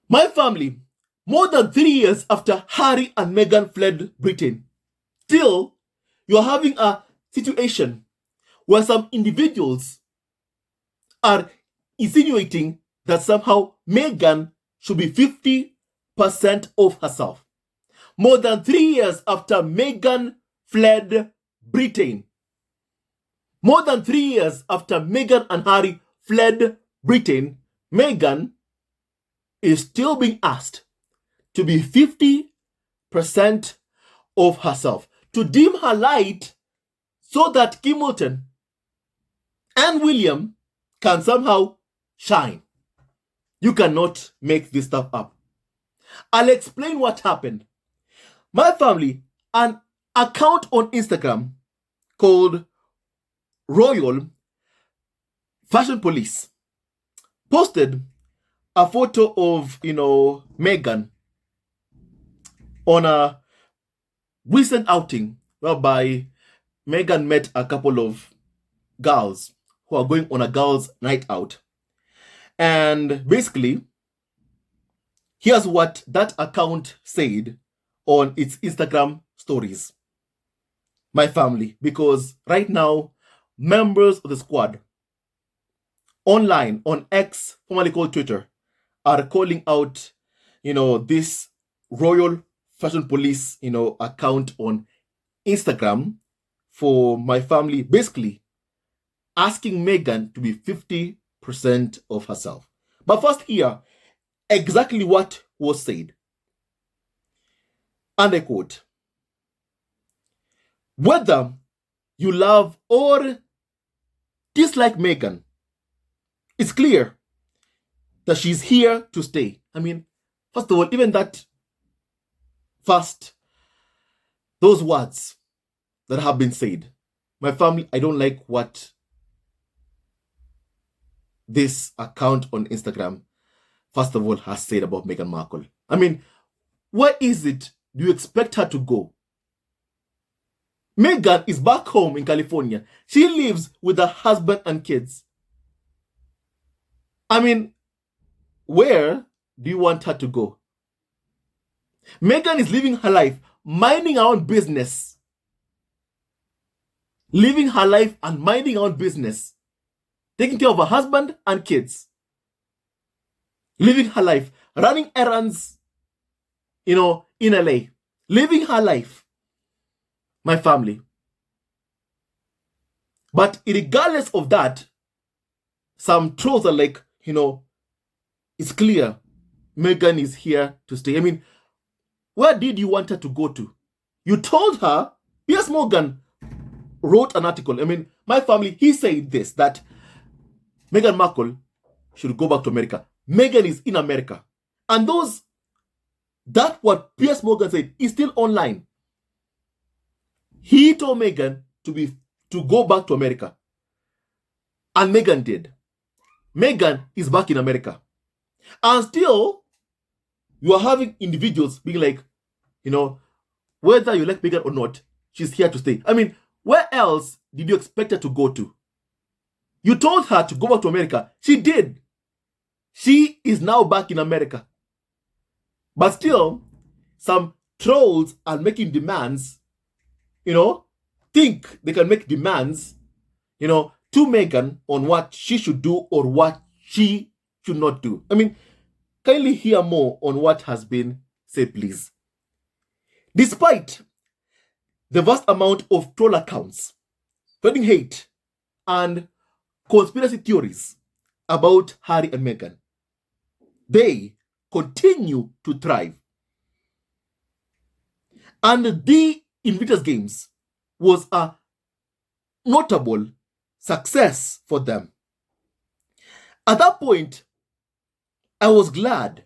My family, more than 3 years after Harry and Meghan fled Britain, still you're having a situation where some individuals are insinuating that somehow Meghan should be 50% of herself. More than 3 years after Meghan fled Britain, more than 3 years after Meghan and Harry fled Britain, Meghan is still being asked to be 50% of herself, to dim her light so that Kim Milton and William can somehow shine. You cannot make this stuff up. I'll explain what happened. My family, an account on Instagram called Royal Fashion Police, posted a photo of, Meghan on a recent outing whereby Meghan met a couple of girls who are going on a girls' night out. And basically, here's what that account said on its Instagram stories. My family, because right now, members of the squad online on X, formerly called Twitter, are calling out, this Royal Fashion Police, account on Instagram for my family, basically asking Meghan to be 50% of herself. But first, here, exactly what was said. And I quote, "Whether you love or dislike Meghan, it's clear that she's here to stay." I mean, first of all, even that first, those words that have been said, my family, I don't like what this account on Instagram, first of all, has said about Meghan Markle. I mean, where is it do you expect her to go? Meghan is back home in California. She lives with her husband and kids. I mean, where do you want her to go? Meghan is living her life, minding her own business. Living her life and minding her own business. Taking care of her husband and kids. Living her life, running errands, in LA. Living her life. My family. But regardless of that, some trolls are like, it's clear Meghan is here to stay. I mean, where did you want her to go to? You told her, Piers Morgan wrote an article. I mean, my family, he said this, that Meghan Markle should go back to America. Meghan is in America. And that what Piers Morgan said is still online. He told Meghan to go back to America. And Meghan did. Meghan is back in America. And still, you are having individuals being like, whether you like Meghan or not, she's here to stay. I mean, where else did you expect her to go to? You told her to go back to America. She did. She is now back in America. But still, some trolls are making demands, think they can make demands, to Meghan on what she should do or what she should not do. I mean, kindly hear more on what has been said, please. Despite the vast amount of troll accounts, spreading hate, and conspiracy theories about Harry and Meghan, they continue to thrive. And the Invictus Games was a notable success for them. At that point, I was glad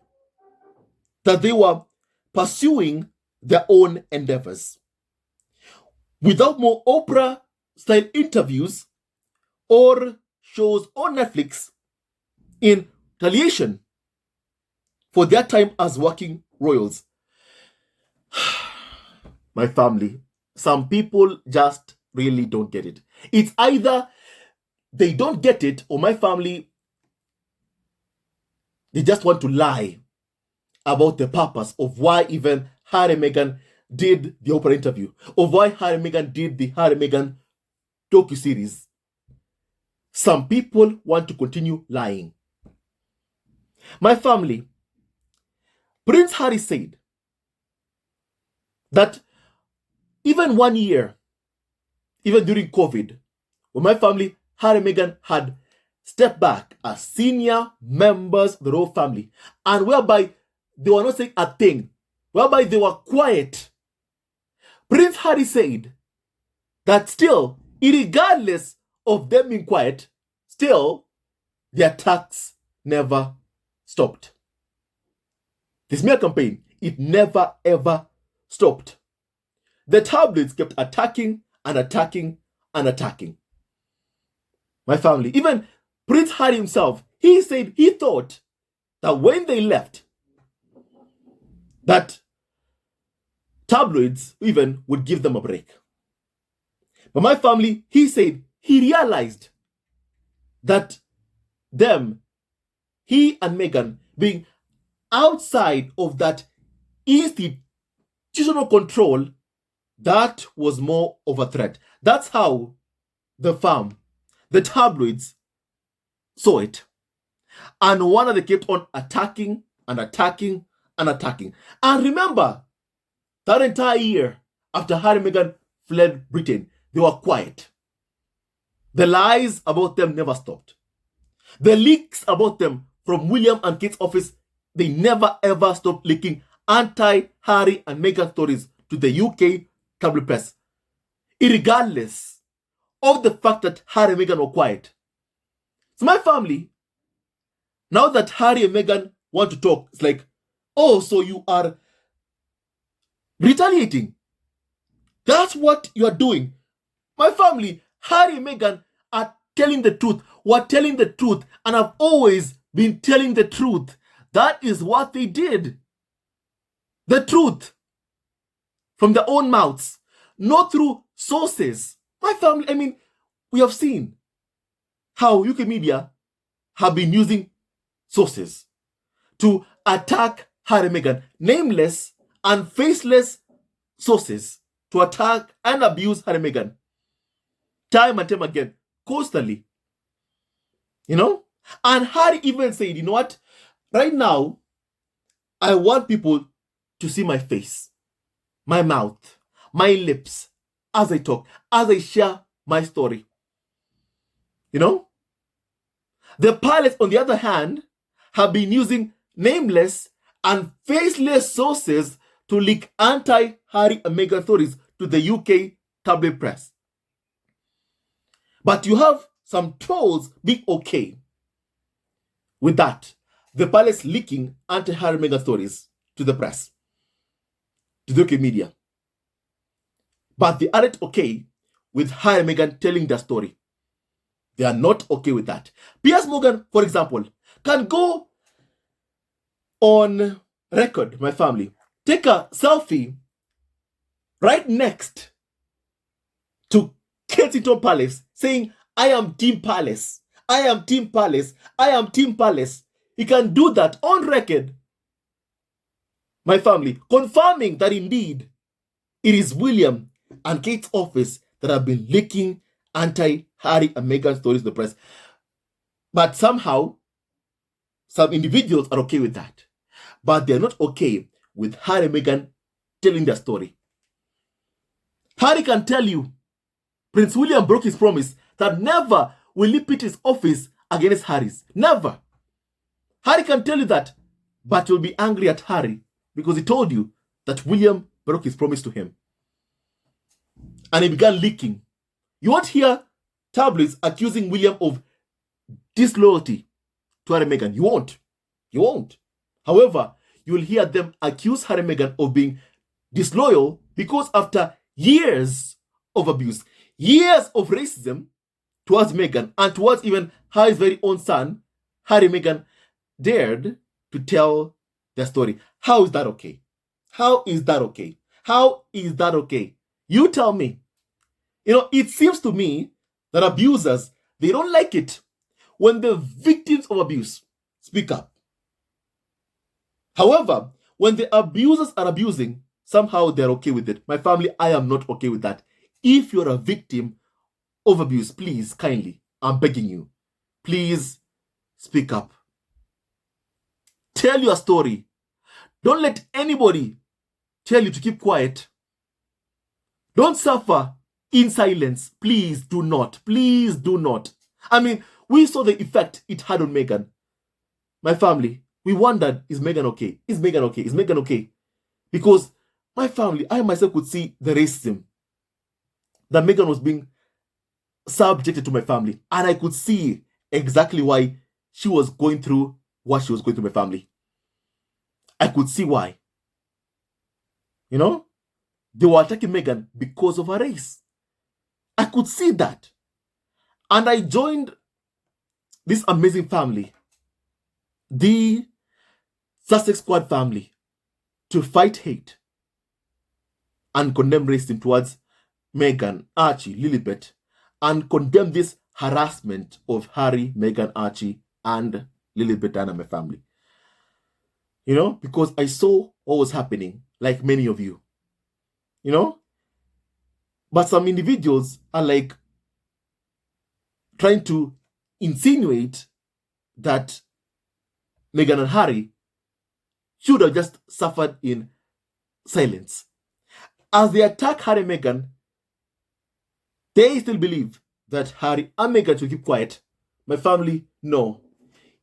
that they were pursuing their own endeavors. Without more Oprah-style interviews or shows on Netflix in retaliation for their time as working royals. My family, some people just really don't get it. It's either they don't get it or my family, they just want to lie about the purpose of why even Harry and Meghan did the Oprah interview, of why Harry and Meghan did the Harry and Meghan docu-series. Some people want to continue lying. My family, Prince Harry said that even 1 year, even during COVID, when my family, Harry and Meghan, had stepped back as senior members of the royal family, and whereby they were not saying a thing, whereby they were quiet, Prince Harry said that still, regardless of them being quiet, still, the attacks never stopped. The smear campaign, it never ever stopped. The tabloids kept attacking and attacking and attacking. My family, even Prince Harry himself, he said he thought that when they left, that tabloids even would give them a break. But my family, he said he realized that he and Meghan being outside of that institutional control, that was more of a threat. That's how the tabloids saw it. And no wonder they kept on attacking and attacking and attacking. And remember, that entire year after Harry and Meghan fled Britain, they were quiet. The lies about them never stopped. The leaks about them from William and Kate's office, they never ever stopped leaking anti-Harry and Meghan stories to the UK tabloid press, regardless of the fact that Harry and Meghan were quiet. So my family, now that Harry and Meghan want to talk, it's like, oh, so you are retaliating. That's what you are doing. My family, Harry and Meghan are telling the truth. We're telling the truth, and I've always been telling the truth. That is what they did. The truth from their own mouths, not through sources. My family, I mean, we have seen how UK media have been using sources to attack Harry and Meghan, nameless and faceless sources to attack and abuse Harry and Meghan. Time and time again, constantly. You know? And Harry even said, you know what? Right now, I want people to see my face, my mouth, my lips, as I talk, as I share my story. You know? The pilots, on the other hand, have been using nameless and faceless sources to leak anti-Harry and Meghan stories to the UK tabloid press. But you have some trolls being okay with that. The pilots leaking anti-Harry and Meghan stories to the press, to the UK media. But they aren't okay with Harry and Meghan telling their story. They are not okay with that. Piers Morgan, for example, can go on record, my family, take a selfie right next to Kensington Palace saying, I am Team Palace. I am Team Palace. I am Team Palace. He can do that on record, my family, confirming that indeed it is William and Kate's office that have been leaking anti-Harry and Meghan stories to the press. But somehow, some individuals are okay with that. But they're not okay with Harry and Meghan telling their story. Harry can tell you Prince William broke his promise that never will he pit his office against Harry's. Never. Harry can tell you that, but you'll be angry at Harry because he told you that William broke his promise to him. And he began leaking. You won't hear tabloids accusing William of disloyalty to Harry and Meghan. You won't. You won't. However, you'll hear them accuse Harry and Meghan of being disloyal because after years of abuse, years of racism towards Meghan and towards even Harry's very own son, Harry and Meghan dared to tell their story. How is that okay? How is that okay? How is that okay? You tell me. You know, it seems to me that abusers, they don't like it when the victims of abuse speak up. However, when the abusers are abusing, somehow they're okay with it. My family, I am not okay with that. If you're a victim of abuse, please, kindly, I'm begging you, please speak up. Tell your story. Don't let anybody tell you to keep quiet. Don't suffer in silence. Please do not. Please do not. I mean, we saw the effect it had on Meghan. My family, we wondered, is Meghan okay? Is Meghan okay? Is Meghan okay? Because my family, I myself could see the racism that Meghan was being subjected to my family. And I could see exactly why she was going through what she was going through my family. I could see why. You know? They were attacking Meghan because of her race. I could see that. And I joined this amazing family, the Sussex Squad family, to fight hate and condemn racism towards Meghan, Archie, Lilibet, and condemn this harassment of Harry, Meghan, Archie, and Lilibet and my family. You know, because I saw what was happening, like many of you. You know? But some individuals are like trying to insinuate that Meghan and Harry should have just suffered in silence. As they attack Harry and Meghan, they still believe that Harry and Meghan should keep quiet. My family, no.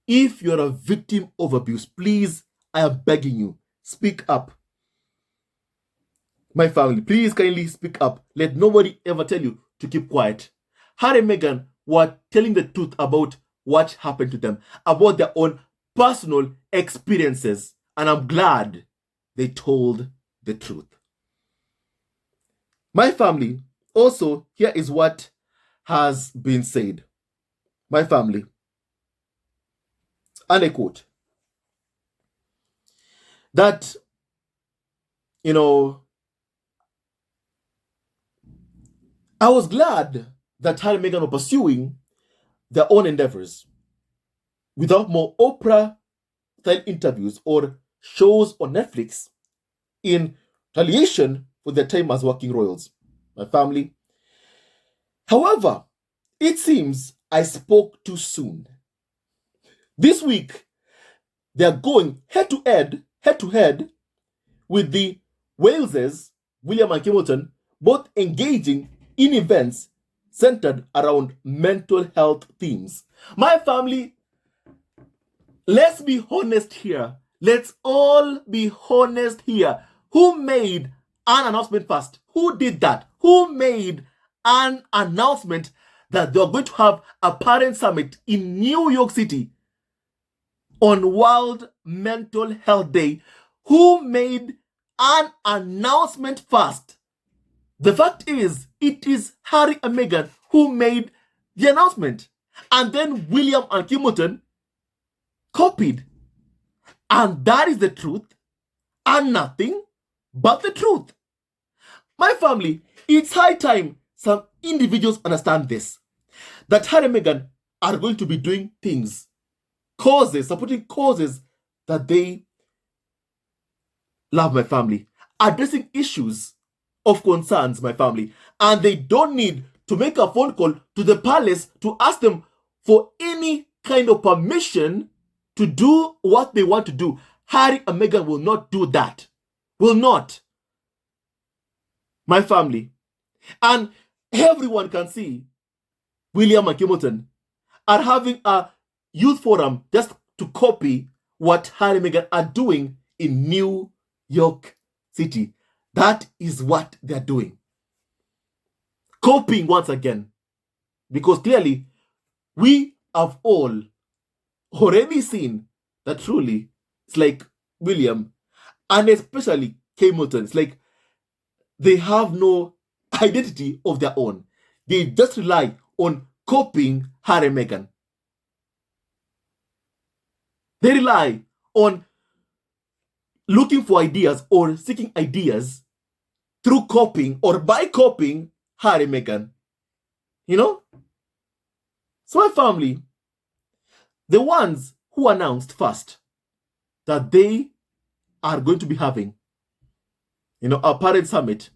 If you're a victim of abuse, please, I am begging you, speak up. My family, please kindly speak up. Let nobody ever tell you to keep quiet. Harry and Meghan were telling the truth about what happened to them, about their own personal experiences. And I'm glad they told the truth. My family, also, here is what has been said. My family, and I quote, that, you know, I was glad that Harry and Meghan were pursuing their own endeavors without more Oprah-style interviews or shows on Netflix in retaliation for their time as working royals. My family. However, it seems I spoke too soon. This week, they're going head-to-head with the Waleses, William and Hamilton, both engaging in events centered around mental health themes. My family, let's be honest here. Let's all be honest here. Who made an announcement first? Who did that? Who made an announcement that they are going to have a parent summit in New York City on World Mental Health Day? Who made an announcement first? The fact is, it is Harry and Meghan who made the announcement. And then William and Hamilton copied. And that is the truth and nothing but the truth. My family, it's high time some individuals understand this. That Harry and Meghan are going to be doing things, supporting causes that they love, my family, addressing issues of concerns, my family, and they don't need to make a phone call to the palace to ask them for any kind of permission to do what they want to do. Harry and Meghan will not do that. Will not. My family. And everyone can see William and Hamilton are having a youth forum just to copy what Harry and Meghan are doing in New York City. That is what they're doing. Copying once again. Because clearly, we have all already seen that truly it's like William and especially Hamilton. It's like they have no identity of their own. They just rely on copying Harry and Meghan. They rely on looking for ideas or seeking ideas through copying or by copying Harry and Meghan. You know? So my family, the ones who announced first that they are going to be having, a parent summit,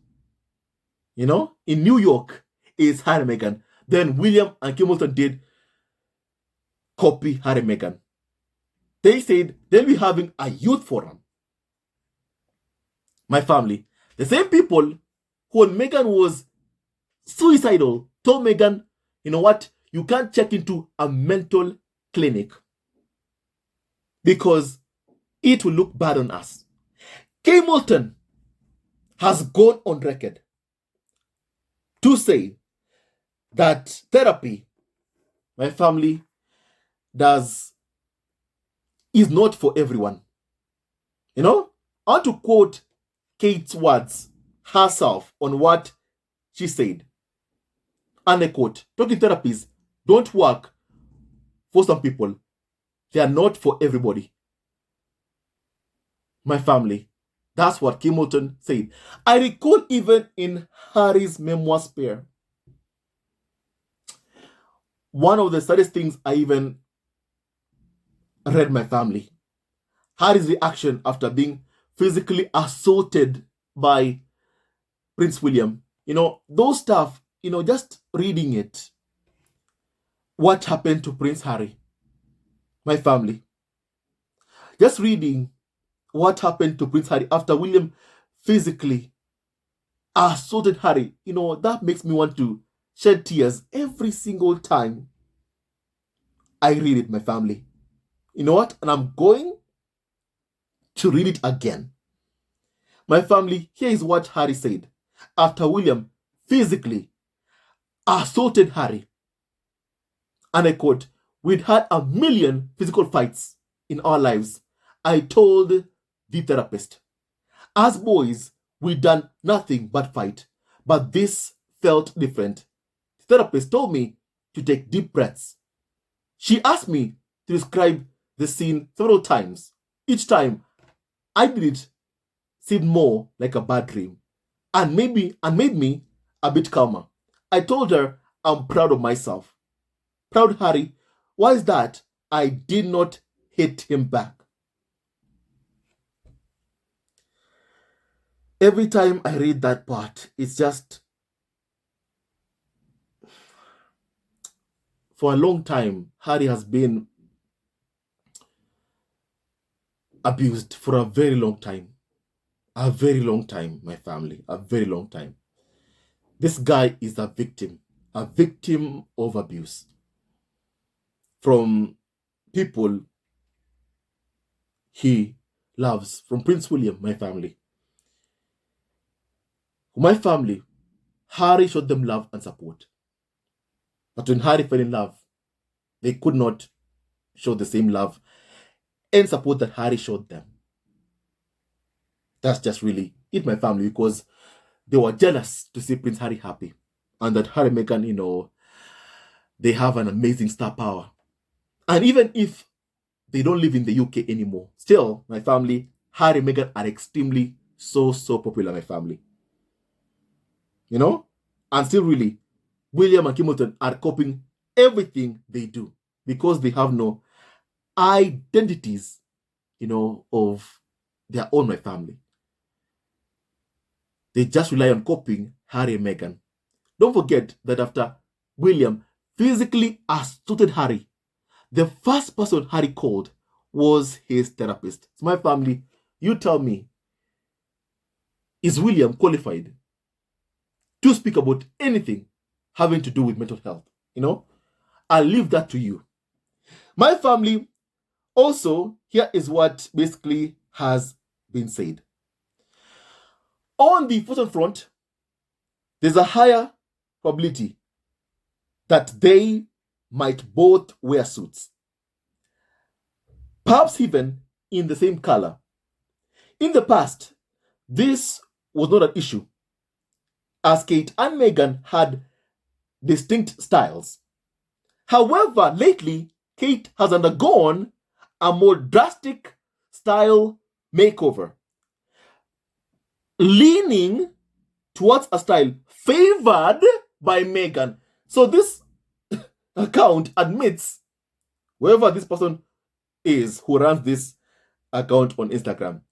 in New York is Harry and Meghan. Then William and Hamilton did copy Harry and Meghan. They said they'll be having a youth forum. My family, the same people who, when Meghan was suicidal, told Meghan, you know what, you can't check into a mental clinic because it will look bad on us. Hamilton has gone on record to say that therapy, my family, is not for everyone. I want to quote Kate's words herself on what she said. And I quote, talking therapies don't work for some people. They are not for everybody. My family, that's what Hamilton said. I recall even in Harry's memoir Spare, one of the saddest things I even read my family, Harry's reaction after being physically assaulted by Prince William. Those stuff, just reading it. What happened to Prince Harry? My family. Just reading what happened to Prince Harry after William physically assaulted Harry. That makes me want to shed tears every single time I read it, my family. You know what? And I'm going to read it again. My family, here is what Harry said after William physically assaulted Harry. And I quote, "We'd had a million physical fights in our lives. I told the therapist. As boys, we'd done nothing but fight. But this felt different. The therapist told me to take deep breaths. She asked me to describe the scene several times. Each time, I did it seemed more like a bad dream and made me a bit calmer. I told her I'm proud of myself. Proud, Harry. Why is that? I did not hit him back." Every time I read that part, it's just, for a long time, Harry has been abused for a very long time. A very long time, my family. A very long time. This guy is a victim of abuse from people he loves, from Prince William, my family. My family, Harry showed them love and support. But when Harry fell in love, they could not show the same love and support that Harry showed them. That's just really it, my family, because they were jealous to see Prince Harry happy. And that Harry and Meghan, they have an amazing star power. And even if they don't live in the UK anymore, still, my family, Harry and Meghan are extremely so popular, my family. And still really, William and Hamilton are copying everything they do because they have no identities, of their own, my family. They just rely on copying Harry and Meghan. Don't forget that after William physically assaulted Harry, the first person Harry called was his therapist. So my family, you tell me, is William qualified to speak about anything having to do with mental health? I'll leave that to you. My family, also, here is what basically has been said. On the photo front, there's a higher probability that they might both wear suits, perhaps even in the same color. In the past, this was not an issue, as Kate and Meghan had distinct styles. However, lately, Kate has undergone a more drastic style makeover, leaning towards a style favored by Meghan. So this account admits, whoever this person is who runs this account on Instagram,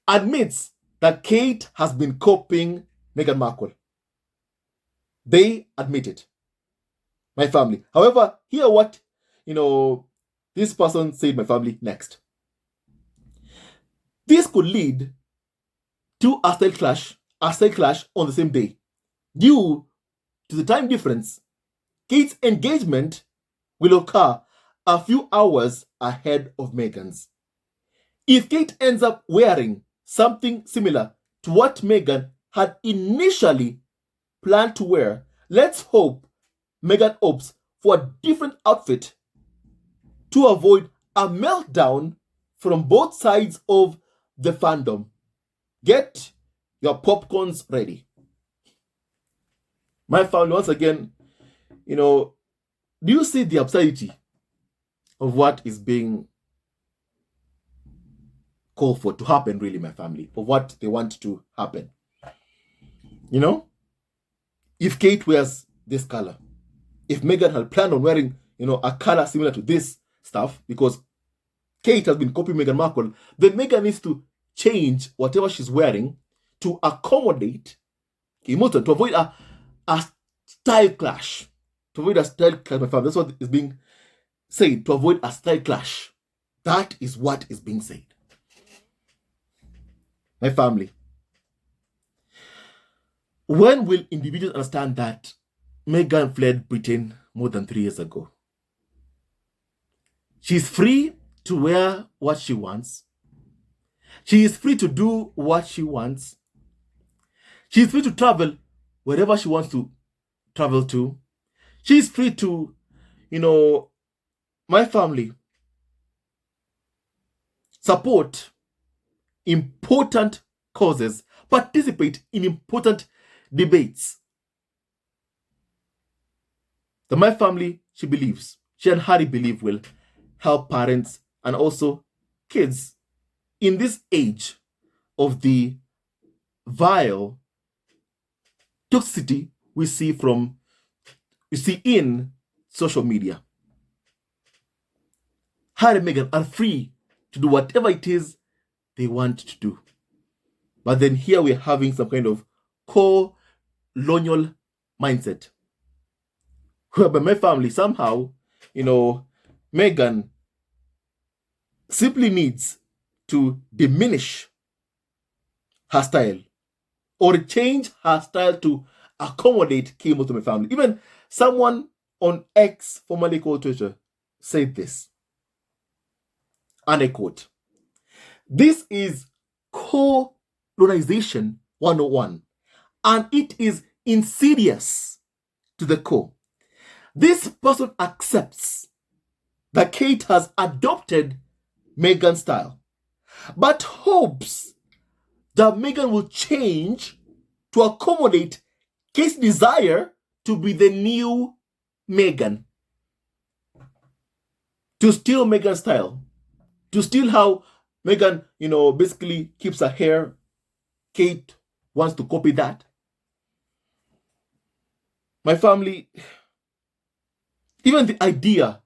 admits that Kate has been copying Meghan Markle. They admit it. My family. However, hear what, this person said, my family, next. This could lead to a style clash on the same day. Due to the time difference, Kate's engagement will occur a few hours ahead of Meghan's. If Kate ends up wearing something similar to what Meghan had initially planned to wear, let's hope Meghan opts for a different outfit to avoid a meltdown from both sides of the fandom. Get your popcorns ready. My family, once again, do you see the absurdity of what is being called for to happen, really, my family, of what they want to happen? If Kate wears this color, if Meghan had planned on wearing, a color similar to this stuff, because Kate has been copying Meghan Markle, then Meghan needs to change whatever she's wearing to accommodate Emoton, to avoid a style clash. To avoid a style clash, my family. That's what is being said, to avoid a style clash. That is what is being said. My family. When will individuals understand that Meghan fled Britain more than 3 years ago? She's free to wear what she wants. She is free to do what she wants. She is free to travel wherever she wants to travel to. She is free to, my family, support important causes, participate in important debates. That my family, she and Harry believe will help parents and also kids in this age of the vile toxicity we see in social media. Harry and Meghan are free to do whatever it is they want to do. But then here we're having some kind of colonial mindset, whereby my family somehow, Meghan simply needs to diminish her style or change her style to accommodate chemo to my family. Even someone on X, formerly called Twitter, said this, and I quote, "This is colonization 101, and it is insidious to the core. This person accepts that Kate has adopted Meghan's style, but hopes that Meghan will change to accommodate Kate's desire to be the new Meghan, to steal Meghan's style, to steal how Meghan, basically keeps her hair. Kate wants to copy that. My family, even the idea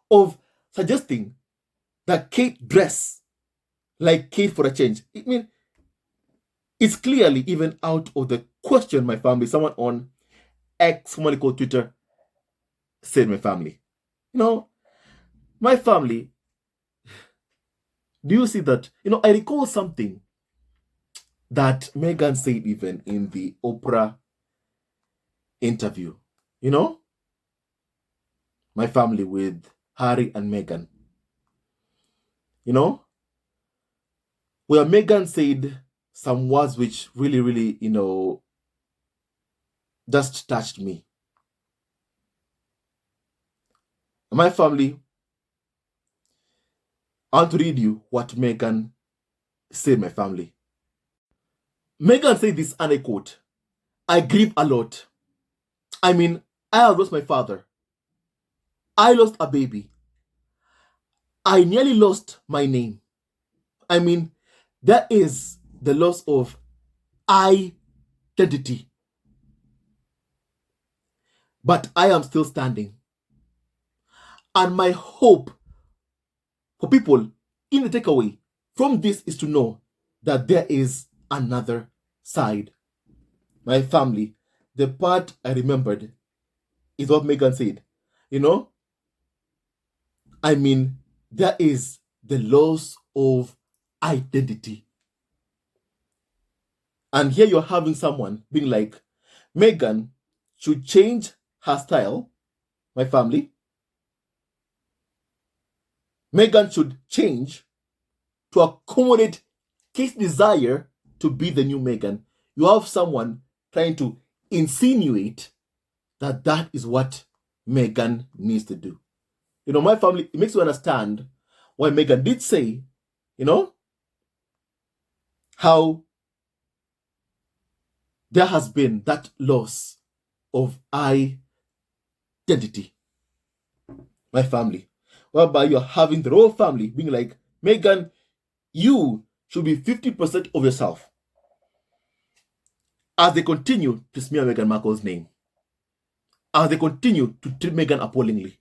of suggesting that Kate dress like Kate for a change, it's clearly even out of the question, my family. Someone on X, formerly called Twitter, said, my family. My family, do you see that? I recall something that Meghan said even in the Oprah interview, my family, with Harry and Meghan. Where Meghan said some words which really, really, just touched me. My family, I want to read you what Meghan said, my family. Meghan said this, and I quote, "I grieve a lot. I have lost my father. I lost a baby. I nearly lost my name. There is the loss of identity. But I am still standing. And my hope for people in the takeaway from this is to know that there is another side. My family, the part I remembered is what Meghan said. You know, I mean, there is the loss of identity. And here you're having someone being like, Meghan should change her style, my family. Meghan should change to accommodate his desire to be the new Meghan. You have someone trying to insinuate that that is what Meghan needs to do. You know, my family, it makes you understand why Meghan did say, you know, how there has been that loss of identity. My family, whereby you're having the whole family being like, Meghan, you should be 50% of yourself, as they continue to smear Meghan Markle's name, as they continue to treat Meghan appallingly.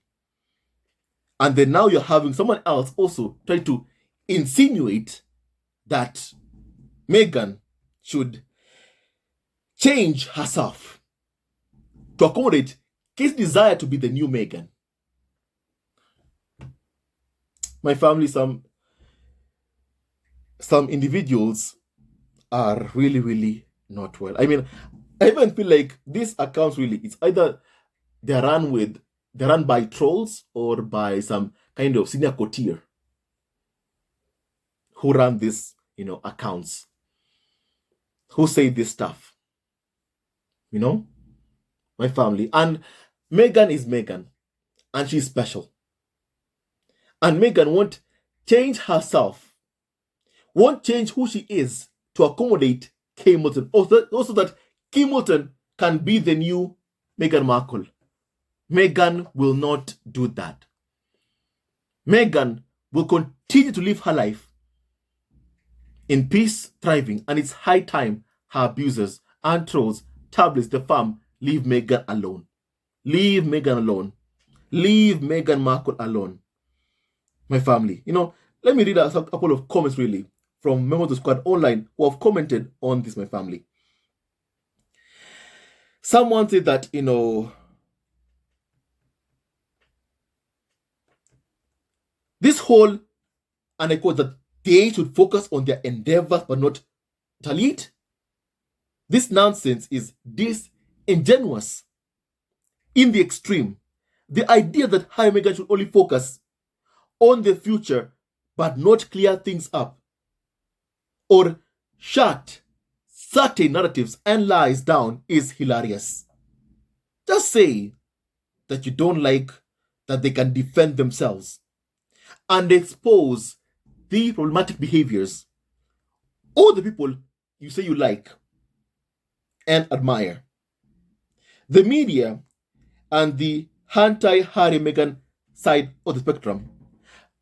And then now you're having someone else also try to insinuate that Meghan should change herself to accommodate his desire to be the new Meghan. My family, some individuals are really, really not well. I mean, I even feel like these accounts really, it's either they're run by trolls or by some kind of senior courtier who run these, accounts, who say this stuff. My family. And Meghan is Meghan, and she's special. And Meghan won't change herself, won't change who she is to accommodate Kate Middleton. Also that Kate Middleton can be the new Meghan Markle. Meghan will not do that. Meghan will continue to live her life in peace, thriving, and it's high time her abusers and trolls, tabloids, the farm, leave Meghan alone. Leave Meghan alone. Leave Meghan Markle alone. My family. Let me read a couple of comments really from Memo to Squad Online who have commented on this, my family. Someone said that, this whole, and I quote, that they should focus on their endeavors but not retaliate. This nonsense is disingenuous in the extreme. The idea that Harry and Meghan should only focus on the future but not clear things up or shut certain narratives and lies down is hilarious. Just say that you don't like that they can defend themselves and expose the problematic behaviors or the people you say you like and admire. The media and the anti-Harry Meghan side of the spectrum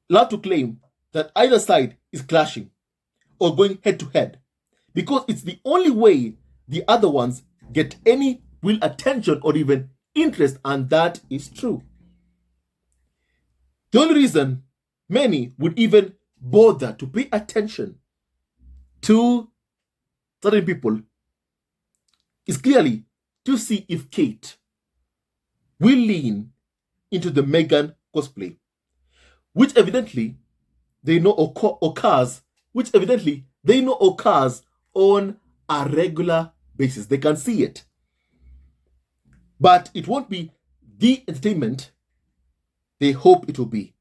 love to claim that either side is clashing or going head to head because it's the only way the other ones get any real attention or even interest, and that is true. The only reason many would even bother to pay attention to certain people is clearly to see if Kate will lean into the Meghan cosplay, which evidently they know occurs on a regular basis. They can see it. But it won't be the entertainment they hope it will be.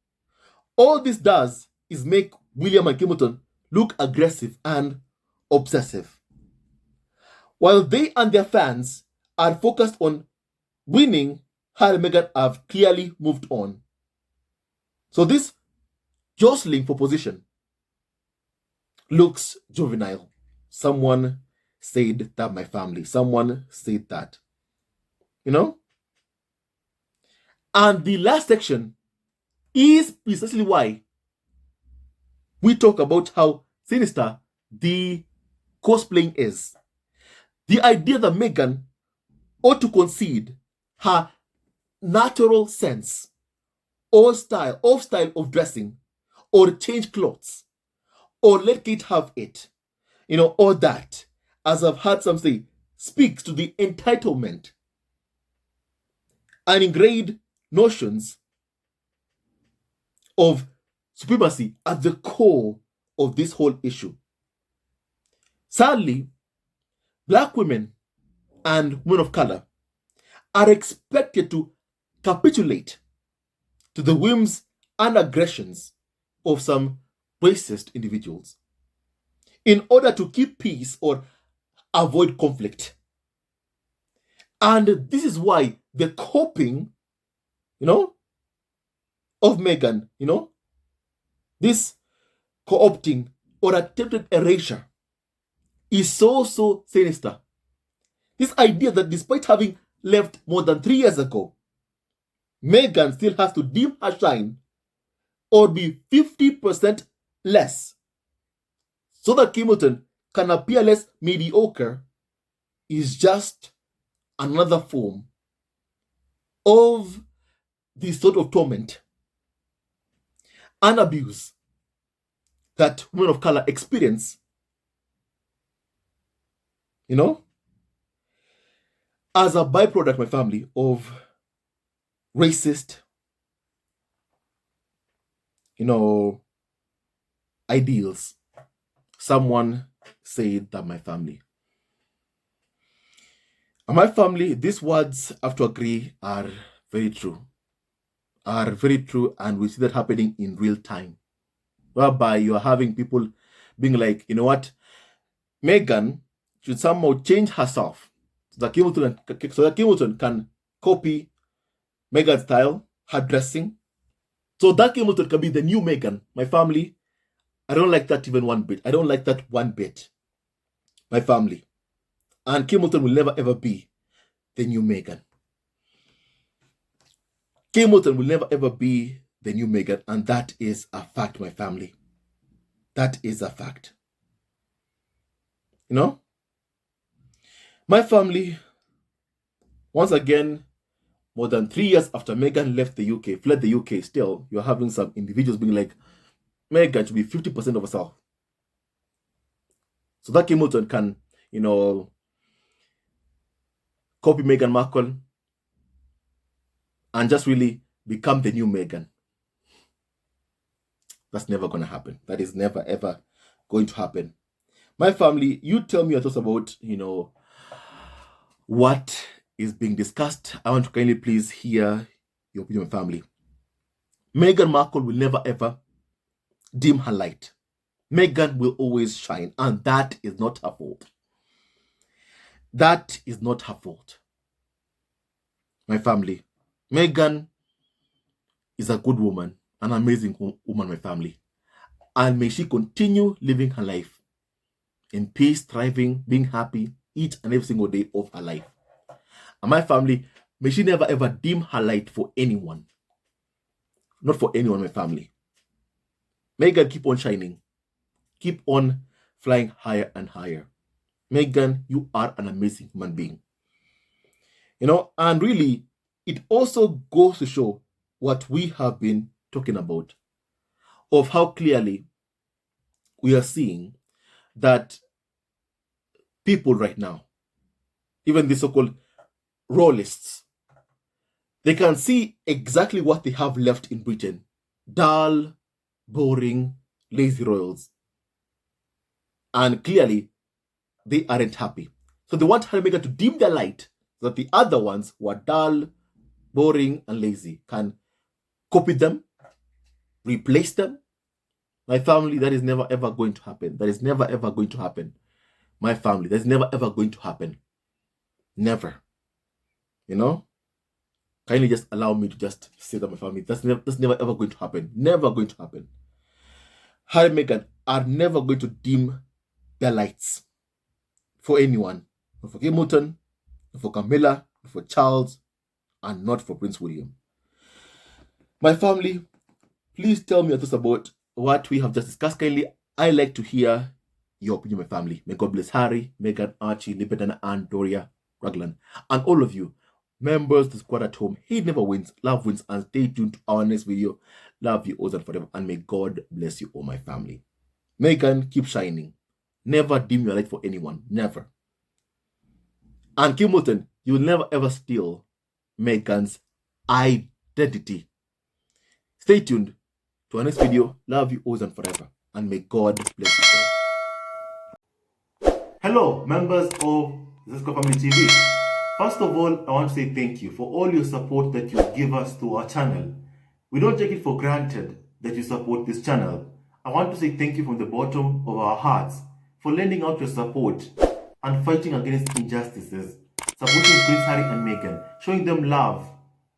All this does is make William and Kate Middleton look aggressive and obsessive, while they and their fans are focused on winning. Harry and Meghan have clearly moved on. So this jostling for position looks juvenile. Someone said that, my family. Someone said that. And the last section is precisely why we talk about how sinister the cosplaying is. The idea that Meghan ought to concede her natural sense or style of dressing or change clothes or let Kate have it All that, as I've heard some say, speaks to the entitlement and ingrained notions of supremacy at the core of this whole issue. Sadly, Black women and women of color are expected to capitulate to the whims and aggressions of some racist individuals in order to keep peace or avoid conflict. And this is why the coping, of Meghan, this co-opting or attempted erasure is so sinister. This idea that despite having left more than 3 years ago, Meghan still has to dim her shine or be 50% less so that Hamilton can appear less mediocre is just another form of the sort of torment and abuse that women of color experience, as a byproduct, my family, of racist, ideals. Someone said that my family. And my family, these words, I have to agree, are very true. And we see that happening in real time. Whereby you are having people being like, you know what, Meghan should somehow change herself so that Hamilton can copy Meghan's style, her dressing. So that Hamilton can be the new Meghan. My family, I don't like that even one bit. I don't like that one bit. My family. And Hamilton will never ever be the new Meghan. Hamilton will never ever be the new Meghan, and that is a fact, my family. That is a fact. My family, once again, more than 3 years after Meghan left the UK, fled the UK, still, you're having some individuals being like, Meghan should be 50% of herself. So that Hamilton can, copy Meghan Markle and just really become the new Meghan. That's never going to happen. That is never, ever going to happen. My family, you tell me your thoughts about, what is being discussed. I want to kindly please hear your opinion, family. Meghan Markle will never, ever dim her light. Meghan will always shine, and that is not her fault. That is not her fault. My family, Meghan is a good woman, an amazing woman, my family. And may she continue living her life in peace, thriving, being happy, each and every single day of her life. And my family, may she never ever dim her light for anyone. Not for anyone, my family. Meghan, keep on shining. Keep on flying higher and higher. Meghan, you are an amazing human being. And really, it also goes to show what we have been talking about, of how clearly we are seeing that people right now, even the so-called royalists, they can see exactly what they have left in Britain. Dull, boring, lazy royals. And clearly, they aren't happy. So they want Harry and Meghan to dim their light so that the other ones who are dull, boring, and lazy can copy them, replace them. My family, that is never ever going to happen. That is never ever going to happen. My family, that's never ever going to happen. Never. Kindly just allow me to just say that, my family. That's never ever going to happen. Never going to happen. Harry and Meghan are never going to dim their lights for anyone. Not for Hamilton, not for Camilla, not for Charles, and not for Prince William. My family, please tell me your thoughts about what we have just discussed. Kindly, I like to hear your opinion, my family. May God bless Harry, Meghan, Archie, Libertana, and Doria Raglan, and all of you members, the squad at home. He never wins, love wins, and stay tuned to our next video. Love you all and forever, and may God bless you all, my family. Meghan, keep shining. Never dim your light for anyone. Never. And Kimilton, you will never ever steal Meghan's identity. Stay tuned to our next video. Love you always and forever. And may God bless you all. Hello, members of Zesco Family TV. First of all, I want to say thank you for all your support that you give us to our channel. We don't take it for granted that you support this channel. I want to say thank you from the bottom of our hearts for lending out your support and fighting against injustices, supporting Prince Harry and Meghan, showing them love.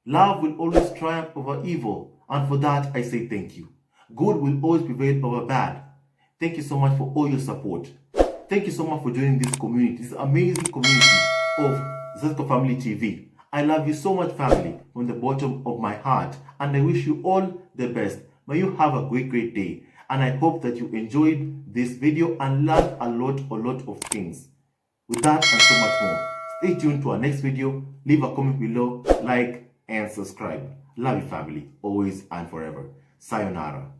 Love will always triumph over evil, and for that I say thank you. Good will always prevail over bad. Thank you so much for all your support. Thank you so much for joining this community, this amazing community of Zesco Family TV. I love you so much, family, from the bottom of my heart, and I wish you all the best. May you have a great day, and I hope that you enjoyed this video and learned a lot of things. With that and so much more, stay tuned to our next video. Leave a comment below, like and subscribe. Love you, family, always and forever. Sayonara.